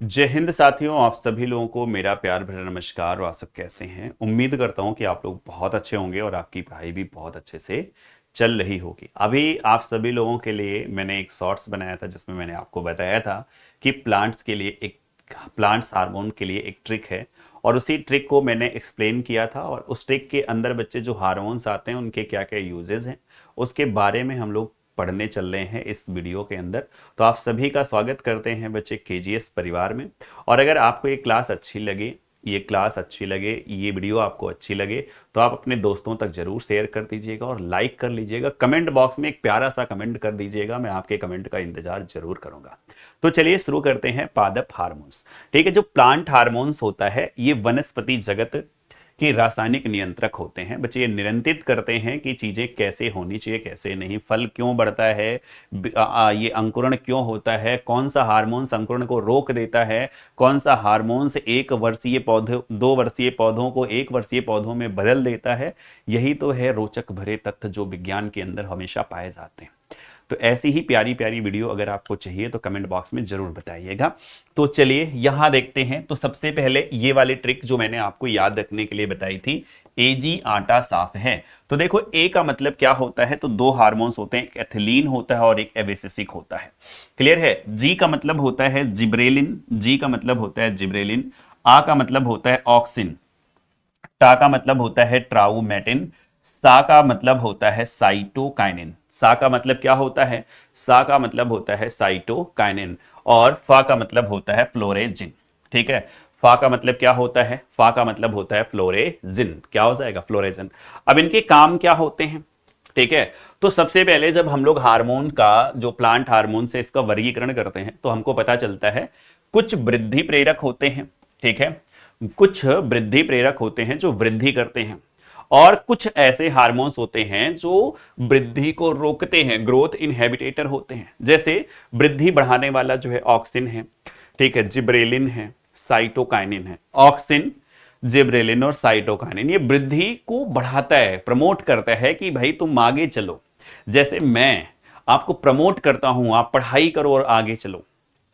जय हिंद साथियों, आप सभी लोगों को मेरा प्यार भरा नमस्कार। और आप सब कैसे हैं? उम्मीद करता हूं कि आप लोग बहुत अच्छे होंगे और आपकी पढ़ाई भी बहुत अच्छे से चल रही होगी। अभी आप सभी लोगों के लिए मैंने एक शॉर्ट्स बनाया था जिसमें मैंने आपको बताया था कि प्लांट्स हार्मोन के लिए एक ट्रिक है, और उसी ट्रिक को मैंने एक्सप्लेन किया था। और उस ट्रिक के अंदर बच्चे जो हार्मोन्स आते हैं उनके क्या क्या यूजेस हैं उसके बारे में हम लोग पढ़ने चल रहे हैं इस वीडियो के अंदर। तो आप सभी का स्वागत करते हैं बच्चे केजीएस परिवार में। और अगर आपको ये क्लास अच्छी लगे, ये वीडियो आपको अच्छी लगे, तो आप अपने दोस्तों तक जरूर शेयर कर दीजिएगा और लाइक कर लीजिएगा। कमेंट बॉक्स में एक प्यारा सा कमेंट कर दीजिएगा, मैं आपके कमेंट का इंतजार जरूर करूंगा। तो चलिए शुरू करते हैं पादप हार्मोन्स। ठीक है, जो प्लांट हार्मोन्स होता है ये वनस्पति जगत कि रासायनिक नियंत्रक होते हैं। बच्चे ये नियंत्रित करते हैं कि चीजें कैसे होनी चाहिए, कैसे नहीं। फल क्यों बढ़ता है, ये अंकुरण क्यों होता है, कौन सा हार्मोन अंकुरण को रोक देता है, कौन सा हार्मोन से 1 वर्षीय पौधे 2 वर्षीय पौधों को 1 वर्षीय पौधों में बदल देता है। यही तो है रोचक भरे तथ्य जो विज्ञान के अंदर हमेशा पाए जाते हैं। तो ऐसी ही प्यारी प्यारी वीडियो अगर आपको चाहिए तो कमेंट बॉक्स में जरूर बताइएगा। तो चलिए यहां देखते हैं। तो सबसे पहले ये वाली ट्रिक जो मैंने आपको याद रखने के लिए बताई थी, एजी आटा साफ है। तो देखो, ए का मतलब क्या होता है? तो दो हार्मोन्स होते हैं, एक एथिलीन होता है और एक एवेसिसिक होता है। क्लियर है? जी का मतलब होता है जिब्रेलिन, जी का मतलब होता है जिब्रेलिन। आ का मतलब होता है ऑक्सिन, टा का मतलब होता है ट्राउमेटिन, सा का मतलब होता है साइटोकाइनिन। सा का मतलब क्या होता है? सा का मतलब होता है साइटोकाइनिन। और फा का मतलब होता है फ्लोरेजिन। ठीक है, फा का मतलब क्या होता है? फा का मतलब होता है फ्लोरेजिन। क्या हो जाएगा? फ्लोरेजिन। अब इनके काम क्या होते हैं? ठीक है, तो सबसे पहले जब हम लोग हार्मोन का, जो प्लांट हार्मोन से इसका वर्गीकरण करते हैं तो हमको पता चलता है कुछ वृद्धि प्रेरक होते हैं। ठीक है, कुछ वृद्धि प्रेरक होते हैं जो वृद्धि करते हैं, और कुछ ऐसे हार्मोन्स होते हैं जो वृद्धि को रोकते हैं, ग्रोथ इनहिबिटर होते हैं। जैसे वृद्धि बढ़ाने वाला जो है ऑक्सिन है, ठीक है, जिब्रेलिन है, साइटोकाइनिन है। ऑक्सिन, जिब्रेलिन और साइटोकाइनिन ये वृद्धि को बढ़ाता है, प्रमोट करता है कि भाई तुम आगे चलो। जैसे मैं आपको प्रमोट करता हूं, आप पढ़ाई करो और आगे चलो,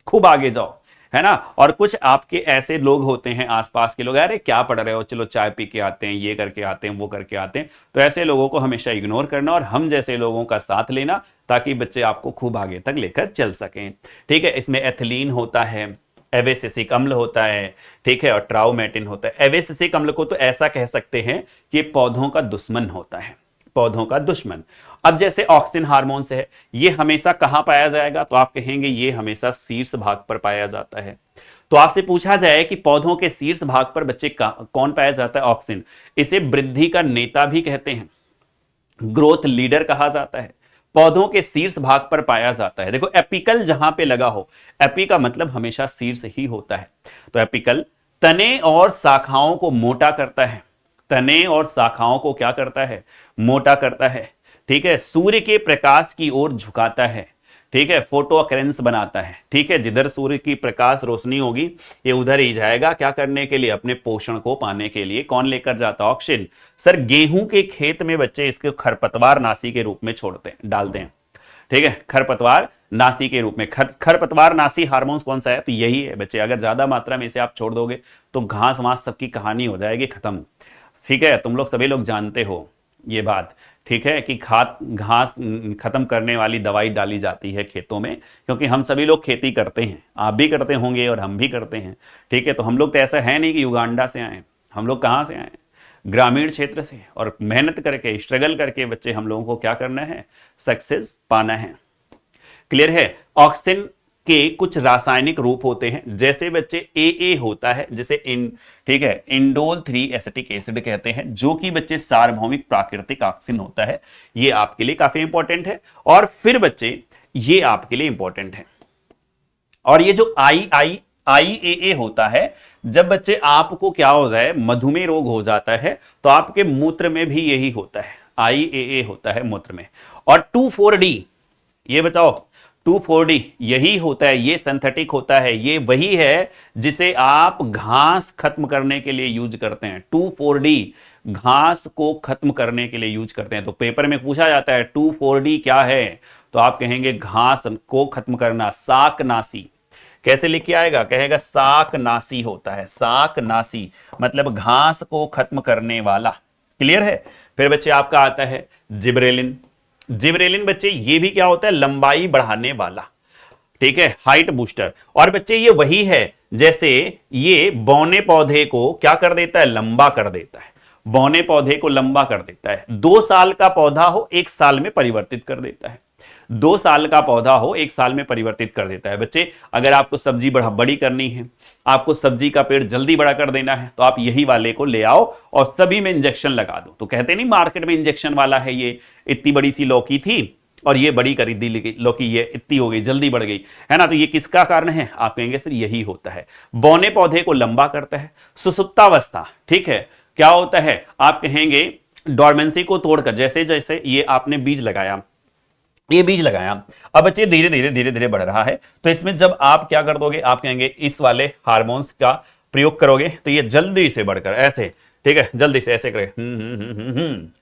खूब आगे जाओ, है ना। और कुछ आपके ऐसे लोग होते हैं आसपास के लोग, अरे क्या पढ़ रहे हो, चलो चाय पी के आते हैं, ये करके आते हैं, वो करके आते हैं। तो ऐसे लोगों को हमेशा इग्नोर करना और हम जैसे लोगों का साथ लेना, ताकि बच्चे आपको खूब आगे तक लेकर चल सकें। ठीक है, इसमें एथिलीन होता है, एवेसिसिक अम्ल होता है, ठीक है, और ट्राउमेटिन होता है। एवेसिसिक अम्ल को तो ऐसा कह सकते हैं कि पौधों का दुश्मन होता है, पौधों का दुश्मन। अब जैसे ऑक्सिन हार्मोन से है, ये हमेशा कहां पाया जाएगा? तो आप कहेंगे ये हमेशा शीर्ष भाग पर पाया जाता है। तो आपसे पूछा जाए कि पौधों के शीर्ष भाग पर बच्चे कौन पाया जाता है? ऑक्सिन। इसे वृद्धि का नेता भी कहते हैं, ग्रोथ लीडर कहा जाता है। पौधों के शीर्ष भाग पर पाया जाता है। देखो, एपिकल जहां पे लगा हो, एपी का मतलब हमेशा शीर्ष ही होता है। तो एपिकल तने और शाखाओं को मोटा करता है, तने और शाखाओं को क्या करता है? मोटा करता है। ठीक है, सूर्य के प्रकाश की ओर झुकाता है। ठीक है, फोटो अकरेंस बनाता है। ठीक है, जिधर सूर्य की प्रकाश रोशनी होगी ये उधर ही जाएगा, क्या करने के लिए? अपने पोषण को पाने के लिए। कौन लेकर जाता? ऑक्सीजन। सर, गेहूं के खेत में बच्चे इसके खरपतवार नाशी के रूप में छोड़ते हैं, डालते हैं। ठीक है, खरपतवार नाशी के रूप में। खरपतवार नाशी हार्मोन्स कौन सा है? तो यही है बच्चे। अगर ज्यादा मात्रा में इसे आप छोड़ दोगे तो घास वास सबकी कहानी हो जाएगी खत्म। ठीक है, तुम लोग सभी लोग जानते हो ये बात। ठीक है, कि खाद घास खत्म करने वाली दवाई डाली जाती है खेतों में, क्योंकि हम सभी लोग खेती करते हैं, आप भी करते होंगे और हम भी करते हैं। ठीक है, तो हम लोग तो ऐसा है नहीं कि युगांडा से आए, हम लोग कहाँ से आए? ग्रामीण क्षेत्र से। और मेहनत करके, स्ट्रगल करके बच्चे हम लोगों को क्या करना है? सक्सेस पाना है। क्लियर है? ऑक्सीजन के कुछ रासायनिक रूप होते हैं, जैसे बच्चे ए होता है, जिसे ठीक है, इंडोल 3 एसिटिक एसिड कहते हैं, जो कि बच्चे सार्वभौमिक प्राकृतिक ऑक्सीजन होता है। ये आपके लिए काफी इंपॉर्टेंट है। और फिर बच्चे ये आपके लिए इंपॉर्टेंट है। और ये जो आई होता है, जब बच्चे आपको क्या हो जाए, मधुमेह रोग हो जाता है, तो आपके मूत्र में भी यही होता है, आई होता है मूत्र में। और 2,4-D, ये बताओ, 2,4-D यही होता है, ये सिंथेटिक होता है, ये वही है जिसे आप घास खत्म करने के लिए यूज करते हैं। 2,4-D घास को खत्म करने के लिए यूज करते हैं। तो पेपर में पूछा जाता है 2,4-D क्या है, तो आप कहेंगे घास को खत्म करना, शाकनाशी। कैसे लिख के आएगा, कहेगा शाकनाशी होता है, शाकनाशी मतलब घास को खत्म करने वाला। क्लियर है। फिर बच्चे आपका आता है जिब्रेलिन। जिब्रेलिन बच्चे ये भी क्या होता है, लंबाई बढ़ाने वाला, ठीक है, हाइट बूस्टर। और बच्चे ये वही है जैसे ये बौने पौधे को क्या कर देता है, लंबा कर देता है, बौने पौधे को लंबा कर देता है। 2 साल का पौधा हो 1 साल में परिवर्तित कर देता है, 2 साल का पौधा हो 1 साल में परिवर्तित कर देता है। बच्चे अगर आपको सब्जी बड़ी करनी है, आपको सब्जी का पेड़ जल्दी बड़ा कर देना है, तो आप यही वाले को ले आओ और सभी में इंजेक्शन लगा दो। तो कहते नहीं मार्केट में इंजेक्शन वाला है, ये इतनी बड़ी सी लौकी थी और ये बड़ी खरीदी लौकी, ये इतनी हो गई, जल्दी बढ़ गई, है ना। तो ये किसका कारण है, आप कहेंगे सर यही होता है, बौने पौधे को लंबा करता है। सुसुप्तावस्था, ठीक है, क्या होता है, आप कहेंगे डोरमेंसी को तोड़कर, जैसे जैसे ये आपने बीज लगाया, ये बीज लगाया, अब बच्चे धीरे धीरे धीरे धीरे बढ़ रहा है, तो इसमें जब आप क्या कर दोगे, आप कहेंगे इस वाले हार्मोन्स का प्रयोग करोगे तो ये जल्दी से बढ़कर ऐसे, ठीक है, जल्दी से ऐसे करे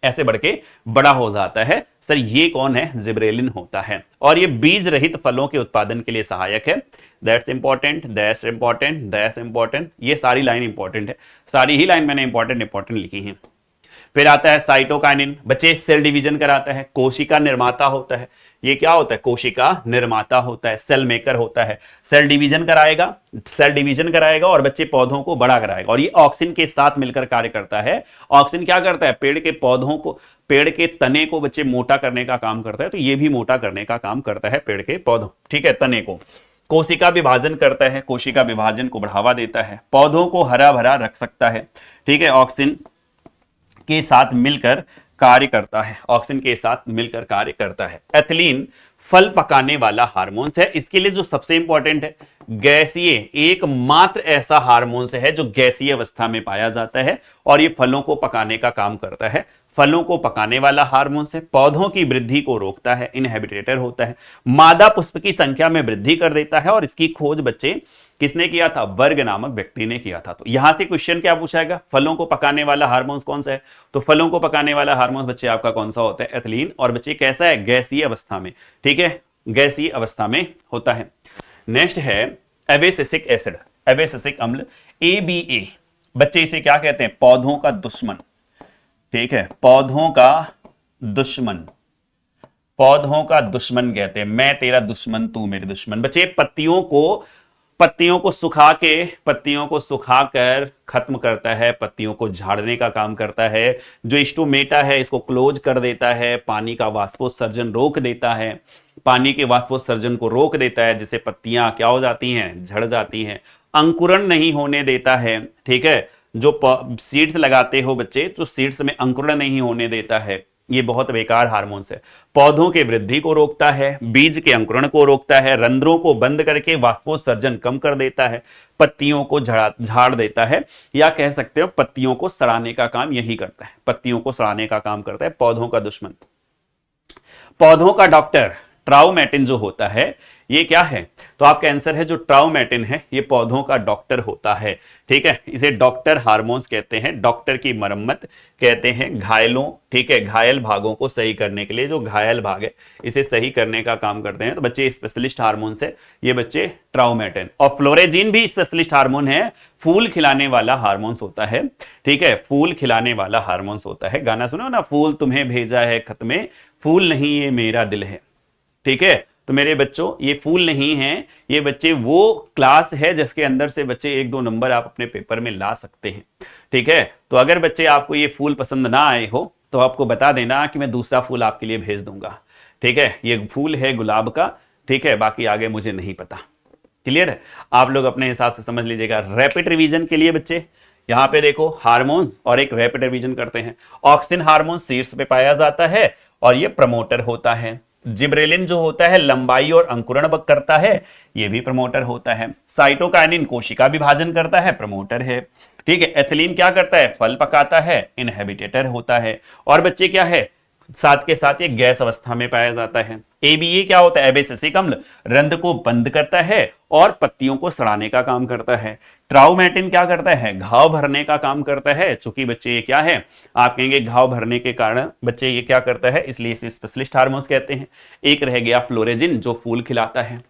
ऐसे बढ़ के बड़ा हो जाता है। सर ये कौन है, जिब्रेलिन होता है। और ये बीज रहित फलों के उत्पादन के लिए सहायक है। That's important, that's important, that's important, ये सारी लाइन इंपॉर्टेंट है, सारी ही लाइन मैंने इंपॉर्टेंट लिखी है। फिर आता है साइटोकाइनिन, बच्चे सेल डिवीजन कराता है, कोशिका निर्माता होता है। ये क्या होता है, कोशिका निर्माता होता है, सेल मेकर होता है। सेल डिवीजन कराएगा, सेल डिवीजन कराएगा और बच्चे पौधों को बड़ा कराएगा। और ये ऑक्सिन के साथ मिलकर कार्य करता है। ऑक्सिन क्या करता है, पेड़ के पौधों को, पेड़ के तने को बच्चे मोटा करने का काम करता है। तो ये भी मोटा करने का काम करता है पेड़ के पौधों, ठीक है, तने को। कोशिका विभाजन करता है, कोशिका विभाजन को बढ़ावा देता है, पौधों को हरा भरा रख सकता है, ठीक है, ऑक्सिन के साथ मिलकर कार्य करता है, ऑक्सीजन के साथ मिलकर कार्य करता है। एथिलीन फल पकाने वाला हार्मोन्स है। इसके लिए जो सबसे इंपॉर्टेंट है, गैसीय, एकमात्र ऐसा हार्मोन्स है जो गैसीय अवस्था में पाया जाता है और ये फलों को पकाने का काम करता है। फलों को पकाने वाला हार्मोन्स है, पौधों की वृद्धि को रोकता है, इनहिबिटर होता है, मादा पुष्प की संख्या में वृद्धि कर देता है। और इसकी खोज बच्चे किसने किया था, वर्ग नामक व्यक्ति ने किया था। तो यहां से क्वेश्चन क्या पूछाएगा, फलों को पकाने वाला हार्मोन्स कौन सा है, तो फलों को पकाने वाला हार्मोन्स बच्चे आपका कौन सा होता है, एथिलीन। और बच्चे कैसा है, गैसीय अवस्था में, ठीक है, गैसीय अवस्था में होता है। नेक्स्ट है एबेसिसिक एसिड, एबेसिसिक अम्ल, ABA। बच्चे इसे क्या कहते हैं, पौधों का दुश्मन, ठीक है, पौधों का दुश्मन, पौधों का दुश्मन कहते हैं। मैं तेरा दुश्मन, तू मेरे दुश्मन। बच्चे पत्तियों को सुखाकर खत्म करता है, पत्तियों को झाड़ने का काम करता है। जो स्टोमेटा है इसको क्लोज कर देता है, पानी का वाष्पोत्सर्जन रोक देता है, पानी के वाष्पोत्सर्जन को रोक देता है, जिससे पत्तियां क्या हो जाती हैं, झड़ जाती हैं। अंकुरण नहीं होने देता है, ठीक है, जो सीड्स लगाते हो बच्चे, तो सीड्स में अंकुरण नहीं होने देता है, ये बहुत बेकार हार्मोन्स है। पौधों के वृद्धि को रोकता है, बीज के अंकुरण को रोकता है, रंध्रों को बंद करके वाष्पोत्सर्जन कम कर देता है, पत्तियों को झाड़ देता है, या कह सकते हो पत्तियों को सड़ाने का काम यही करता है, पत्तियों को सड़ाने का काम करता है, पौधों का दुश्मन। पौधों का डॉक्टर ट्राउमेटिन जो होता है, ये क्या है, तो आपका आंसर है जो ट्राउमेटिन है, ये पौधों का डॉक्टर होता है, ठीक है। इसे डॉक्टर हार्मोन्स कहते हैं, डॉक्टर की मरम्मत कहते हैं घायलों, ठीक है, घायल भागों को सही करने के लिए, जो घायल भाग है इसे सही करने का काम करते हैं। तो बच्चे स्पेशलिस्ट हार्मोन्स है ये बच्चे ट्राउमेटिन। और फ्लोरेजिन भी स्पेशलिस्ट हार्मोन है, फूल खिलाने वाला हार्मोन्स होता है, ठीक है, फूल खिलाने वाला हार्मोन्स होता है। गाना सुनो ना, फूल तुम्हें भेजा है खत में, फूल नहीं ये मेरा दिल है, ठीक है। तो मेरे बच्चों ये फूल नहीं है, ये बच्चे वो क्लास है जिसके अंदर से बच्चे 1-2 नंबर आप अपने पेपर में ला सकते हैं, ठीक है। तो अगर बच्चे आपको ये फूल पसंद ना आए हो तो आपको बता देना कि मैं दूसरा फूल आपके लिए भेज दूंगा, ठीक है। ये फूल है गुलाब का, ठीक है, बाकी आगे मुझे नहीं पता। क्लियर है, आप लोग अपने हिसाब से समझ लीजिएगा। रैपिड रिवीजन के लिए बच्चे यहां पे देखो हार्मोन्स और एक रैपिड रिवीजन करते हैं। ऑक्सिन हार्मोन शीर्ष पे पाया जाता है और ये प्रमोटर होता है। जिब्रेलिन जो होता है लंबाई और अंकुरण करता है, ये भी प्रमोटर होता है। साइटोकाइनिन कोशिका विभाजन करता है, प्रमोटर है, ठीक है। एथिलीन क्या करता है, फल पकाता है, इनहिबिटर होता है। और बच्चे क्या है, साथ के साथ ये गैस अवस्था में पाया जाता है। ABA क्या होता है, एबेसिसिक अम्ल, रंध्र को बंद करता है और पत्तियों को सड़ाने का काम करता है। ट्राउमेटिन क्या करता है, घाव भरने का काम करता है। चूंकि बच्चे ये क्या है, आप कहेंगे घाव भरने के कारण बच्चे ये क्या करता है, इसलिए इसे स्पेशलिस्ट हार्मोन्स कहते हैं। एक रह गया फ्लोरेजिन जो फूल खिलाता है।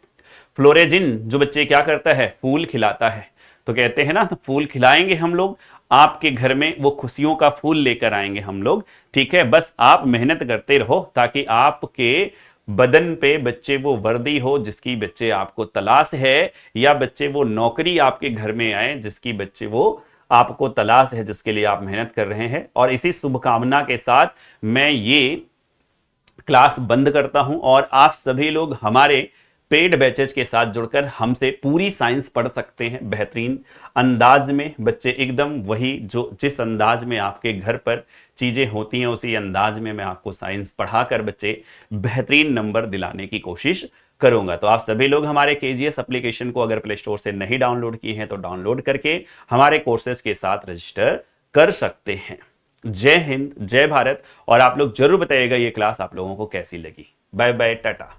फ्लोरेजिन जो बच्चे क्या करता है, फूल खिलाता है। तो कहते हैं ना, फूल खिलाएंगे हम लोग आपके घर में, वो खुशियों का फूल लेकर आएंगे हम लोग। ठीक है, बस आप मेहनत करते रहो ताकि आपके बदन पे बच्चे वो वर्दी हो जिसकी बच्चे आपको तलाश है, या बच्चे वो नौकरी आपके घर में आए जिसकी बच्चे वो आपको तलाश है, जिसके लिए आप मेहनत कर रहे हैं। और इसी शुभकामना के साथ मैं ये क्लास बंद करता हूं, और आप सभी लोग हमारे पेड बैचेज के साथ जुड़कर हमसे पूरी साइंस पढ़ सकते हैं बेहतरीन अंदाज में। बच्चे एकदम वही जो जिस अंदाज में आपके घर पर चीजें होती हैं उसी अंदाज में मैं आपको साइंस पढ़ाकर बच्चे बेहतरीन नंबर दिलाने की कोशिश करूंगा। तो आप सभी लोग हमारे केजीएस एप्लीकेशन को अगर प्ले स्टोर से नहीं डाउनलोड किए हैं तो डाउनलोड करके हमारे कोर्सेज के साथ रजिस्टर कर सकते हैं। जय हिंद, जय भारत। और आप लोग जरूर बताइएगा ये क्लास आप लोगों को कैसी लगी। Bye bye, Tata.